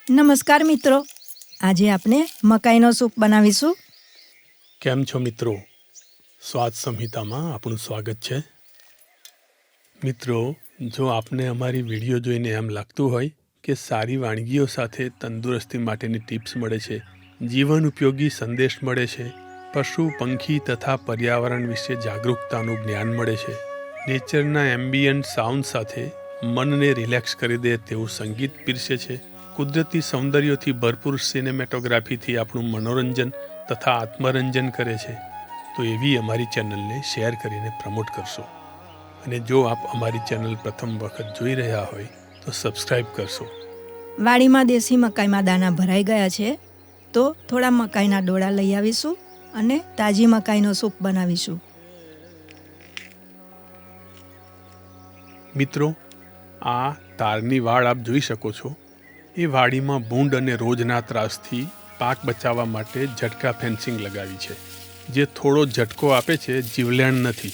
નમસ્કાર મિત્રો, આજે આપણે મકાઈનો સૂપ બનાવીશું. કેમ છો મિત્રો? સ્વાદ સંહિતામાં આપણું સ્વાગત છે. મિત્રો, જો આપને અમારી વિડીયો જોઈને એમ લાગતું હોય કે સારી વાનગીઓ સાથે તંદુરસ્તી માટેની ટિપ્સ મળે છે, જીવન ઉપયોગી સંદેશ મળે છે, પશુ પંખી તથા પર્યાવરણ વિશે જાગૃતતાનું જ્ઞાન મળે છે, નેચરના એમ્બિયન્ટ સાઉન્ડ સાથે મનને રિલેક્સ કરી દે તેવું સંગીત પીરસે છે, કુદરતી સૌંદર્યથી ભરપૂર સિનેમેટોગ્રાફીથી આપણું મનોરંજન તથા આત્મરંજન કરે છે, તો એવી અમારી ચેનલને શેર કરીને પ્રમોટ કરશો. અને જો આપ અમારી ચેનલ પ્રથમ વખત જોઈ રહ્યા હોય તો સબસ્ક્રાઈબ કરશો. વાડીમાં દેશી મકાઈમાં દાણા ભરાઈ ગયા છે, તો થોડા મકાઈના ડોળા લઈ આવીશું અને તાજી મકાઈનો સૂપ બનાવીશું. મિત્રો, આ તારની વાડ આપ જોઈ શકો છો. એ વાડીમાં ભૂંડ અને રોજના ત્રાસથી પાક બચાવવા માટે ઝટકા ફેન્સિંગ લગાવી છે, જે થોડો ઝટકો આપે છે, જીવલેણ નથી.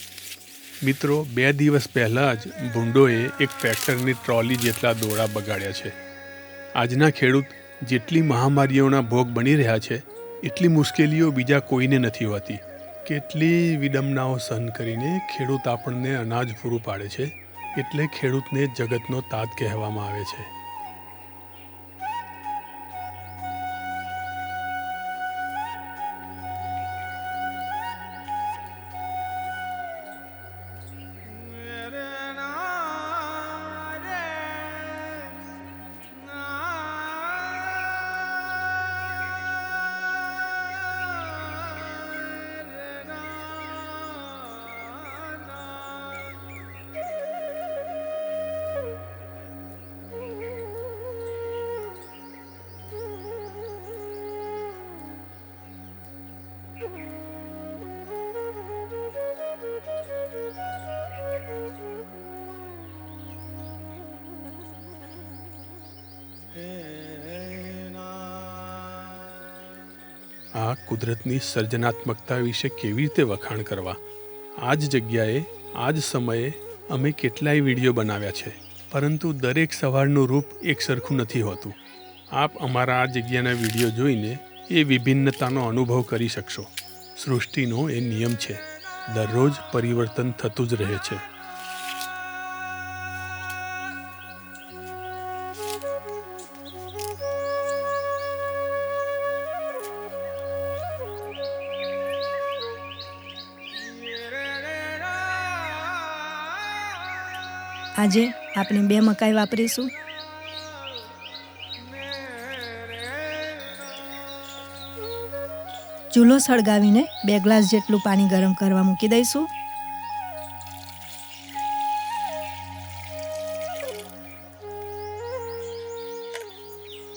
મિત્રો, 2 દિવસ પહેલાં જ ભૂંડોએ એક ટ્રેક્ટરની ટ્રોલી જેટલા દોડા બગાડ્યા છે. આજના ખેડૂત જેટલી મહામારીઓના ભોગ બની રહ્યા છે, એટલી મુશ્કેલીઓ બીજા કોઈને નથી હોતી. કેટલી વિડંબનાઓ સહન કરીને ખેડૂત આપણને અનાજ પૂરું પાડે છે, એટલે ખેડૂતને જગતનો તાત કહેવામાં આવે છે. આ કુદરતની સર્જનાત્મકતા વિશે કેવી રીતે વખાણ કરવા? આ જ જગ્યાએ, આ જ સમયે અમે કેટલાય વિડીયો બનાવ્યા છે, પરંતુ દરેક સવારનું રૂપ એક સરખું નથી હોતું. આપ અમારા આ જગ્યાના વિડીયો જોઈને એ વિભિન્નતાનો અનુભવ કરી શકશો. સૃષ્ટિનો એ નિયમ છે, દરરોજ પરિવર્તન થતું જ રહે છે. આજે આપણે 2 મકાઈ વાપરીશું. ચૂલો સળગાવીને 2 ગ્લાસ જેટલું પાણી ગરમ કરવા મૂકી દઈશું.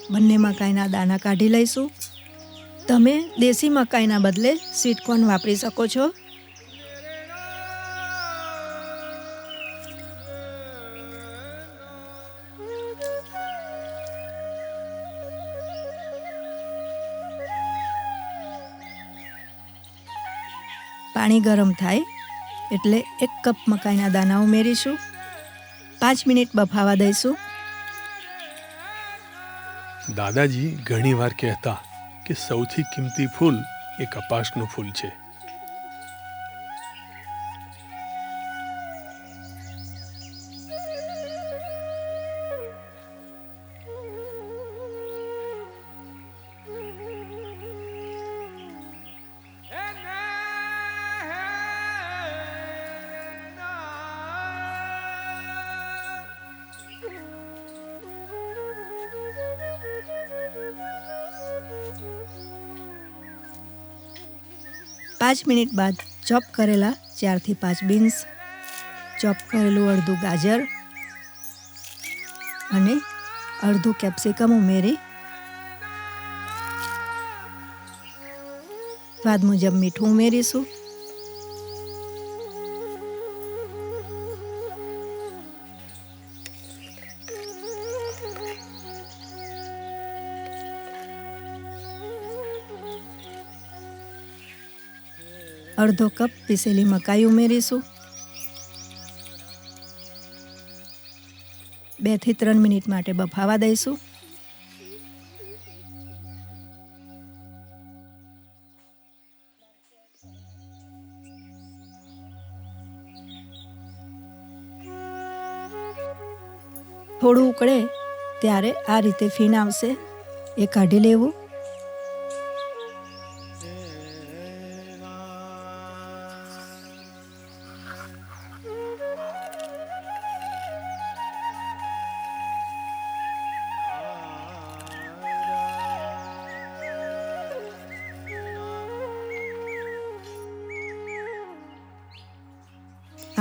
બંને મકાઈના દાણા કાઢી લઈશું. તમે દેશી મકાઈના બદલે સ્વીટકોર્ન વાપરી શકો છો. પાણી ગરમ થાય એટલે 1 કપ મકાઈના દાણા ઉમેરીશું. 5 મિનિટ બફાવા દઈશું. દાદાજી ઘણીવાર કહેતા કે સૌથી કિંમતી ફૂલ એ કપાસનું ફૂલ છે. પાંચ મિનિટ બાદ ચોપ કરેલા 4 થી 5 બીન્સ, ચોપ કરેલું અડધું ગાજર અને અડધું કેપ્સિકમ ઉમેરી સ્વાદ મુજબ મીઠું ઉમેરીશું. અડધો કપ પીસેલી મકાઈ ઉમેરીશું. 2 થી 3 મિનિટ માટે બફાવા દઈશું. થોડું ઉકળે ત્યારે આ રીતે ફીણ આવશે એ કાઢી લેવું.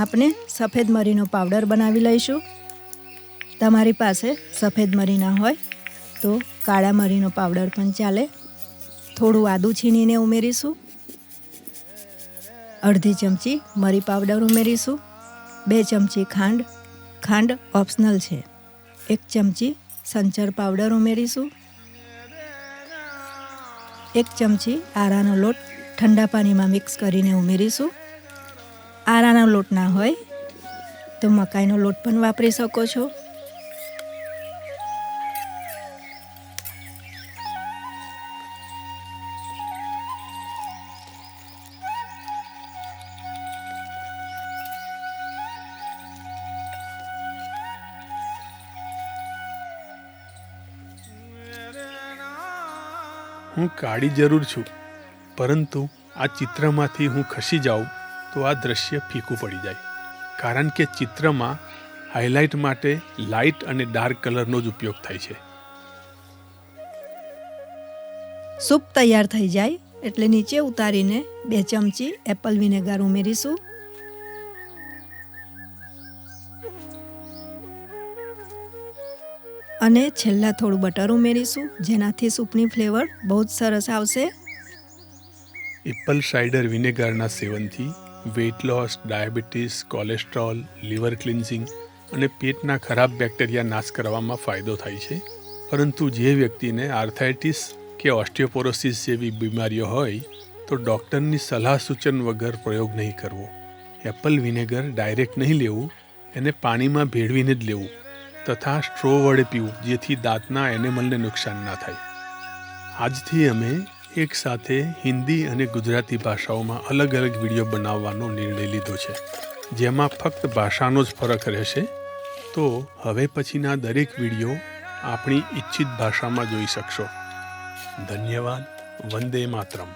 આપણે સફેદ મરીનો પાવડર બનાવી લઈશું. તમારી પાસે સફેદ મરી ના હોય તો કાળા મરીનો પાવડર પણ ચાલે. થોડું આદું છીણીને ઉમેરીશું. અડધી ચમચી મરી પાવડર ઉમેરીશું. 2 ચમચી ખાંડ ઓપ્શનલ છે. 1 ચમચી સંચર પાવડર ઉમેરીશું. 1 ચમચી આરાનો લોટ ઠંડા પાણીમાં મિક્સ કરીને ઉમેરીશું. આરાનો લોટ ના હોય તો મકાઈનો લોટ પણ વાપરી શકો છો. હું કાળી જરૂર છું, પરંતુ આ ચિત્રમાંથી હું ખસી જાઉં તો આ દ્રશ્ય ફીકું પડી જાય, કારણ કે ચિત્રમાં હાઇલાઇટ માટે લાઇટ અને ડાર્ક કલરનો જ ઉપયોગ થાય છે. સૂપ તૈયાર થઈ જાય એટલે નીચે ઉતારીને 2 ચમચી એપલ વિનેગર ઉમેરીશું. અને છેલ્લા થોડું બટર ઉમેરીશું, જેનાથી સૂપની ફ્લેવર બહુ જ સરસ આવશે. એપલ સાઇડર વિનેગરના સેવનથી weight loss, diabetes, cholesterol, liver cleansing અને પેટના ખરાબ બેક્ટેરિયા નાશ કરવામાં ફાયદો થાય છે. પરંતુ જે વ્યક્તિને આર્થરાઇટિસ કે ઓસ્ટિયોપોરોસિસ જેવી બીમારીઓ હોય તો ડૉક્ટરની સલાહ સૂચન વગર પ્રયોગ નહીં કરવો. એપલ વિનેગર ડાયરેક્ટ નહીં લેવું, એને પાણીમાં ભેળવીને જ લેવું તથા સ્ટ્રો વડે પીવું, જેથી દાંતના એનેમલને નુકસાન ના થાય. આજથી અમે એક સાથે હિન્દી અને ગુજરાતી ભાષાઓમાં અલગ અલગ વિડીયો બનાવવાનો નિર્ણય લીધો છે, જેમાં ફક્ત ભાષાનો જ ફરક રહેશે. તો હવે પછીના દરેક વિડીયો આપણી ઈચ્છિત ભાષામાં જોઈ શકશો. ધન્યવાદ. વંદે માતરમ.